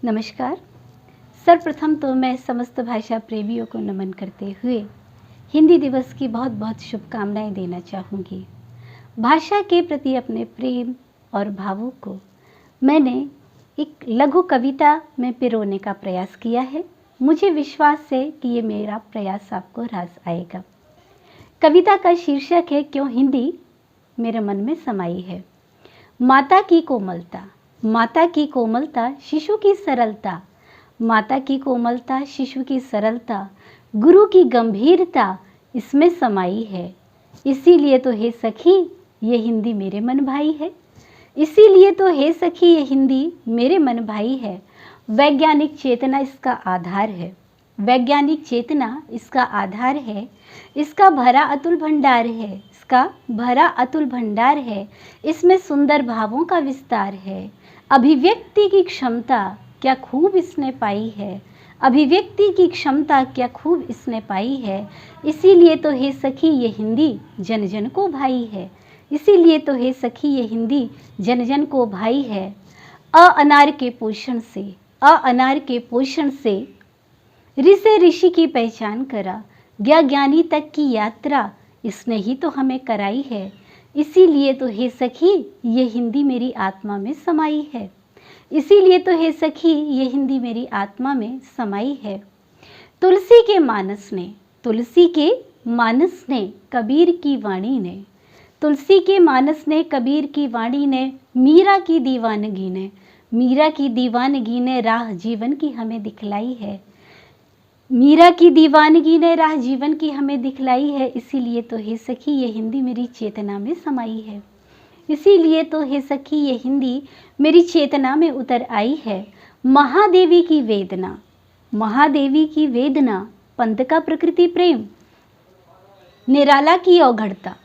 नमस्कार। सर्वप्रथम तो मैं समस्त भाषा प्रेमियों को नमन करते हुए हिंदी दिवस की बहुत बहुत शुभकामनाएं देना चाहूँगी। भाषा के प्रति अपने प्रेम और भावों को मैंने एक लघु कविता में पिरोने का प्रयास किया है। मुझे विश्वास है कि ये मेरा प्रयास आपको रास आएगा। कविता का शीर्षक है क्यों हिंदी मेरे मन में समाई है। माता की कोमलता, माता की कोमलता, शिशु की सरलता, माता की कोमलता, शिशु की सरलता, गुरु की गंभीरता इसमें समाई है। इसीलिए तो हे सखी ये हिंदी मेरे मन भाई है। इसीलिए तो हे सखी ये हिंदी मेरे मन भाई है। वैज्ञानिक चेतना इसका आधार है। वैज्ञानिक चेतना इसका आधार है। इसका भरा अतुल भंडार है। इसका भरा अतुल भंडार है। इसमें सुंदर भावों का विस्तार है। अभिव्यक्ति की क्षमता क्या खूब इसने पाई है। अभिव्यक्ति की क्षमता क्या खूब इसने पाई है। इसीलिए तो हे सखी ये हिंदी जन जन को भाई है। इसीलिए तो हे सखी ये हिंदी जन जन को भाई है। अनार के पोषण से, अनार के पोषण से ऋषि ऋषि की पहचान करा। ज्ञानी तक की यात्रा इसने ही तो हमें कराई है। इसीलिए तो हे सखी ये हिंदी मेरी आत्मा में समाई है। इसीलिए तो हे सखी ये हिंदी मेरी आत्मा में समाई है। तुलसी के मानस ने, तुलसी के मानस ने, कबीर की वाणी ने, तुलसी के मानस ने, कबीर की वाणी ने, मीरा की दीवानगी ने, मीरा की दीवानगी ने राह जीवन की हमें दिखलाई है। मीरा की दीवानगी ने राह जीवन की हमें दिखलाई है। इसीलिए तो हे सखी ये हिंदी मेरी चेतना में समाई है। इसीलिए तो हे सखी ये हिंदी मेरी चेतना में उतर आई है। महादेवी की वेदना, महादेवी की वेदना, पंत का प्रकृति प्रेम, निराला की औघड़ता,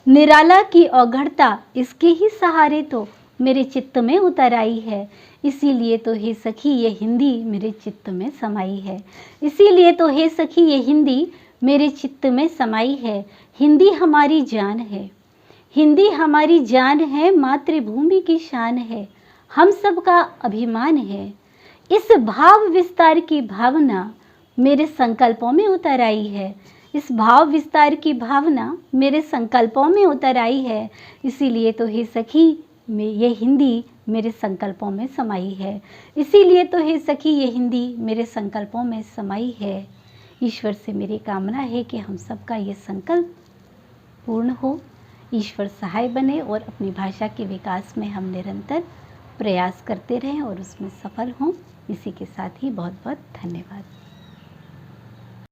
निराला की औघड़ता, इसके ही सहारे तो मेरे चित्त में उतर आई है। इसीलिए तो हे सखी ये हिंदी मेरे चित्त में समाई है। इसीलिए तो हे सखी ये हिंदी मेरे चित्त में समाई है। हिंदी हमारी जान है। हिंदी हमारी जान है। मातृभूमि की शान है। हम सबका अभिमान है। इस भाव विस्तार की भावना मेरे संकल्पों में उतर आई है। इस भाव विस्तार की भावना मेरे संकल्पों में उतर आई है। इसीलिए तो हे सखी ये हिंदी मेरे संकल्पों में समाई है। इसीलिए तो हे सखी ये हिंदी मेरे संकल्पों में समाई है। ईश्वर से मेरी कामना है कि हम सबका ये संकल्प पूर्ण हो। ईश्वर सहाय बने और अपनी भाषा के विकास में हम निरंतर प्रयास करते रहें और उसमें सफल हों। इसी के साथ ही बहुत बहुत धन्यवाद।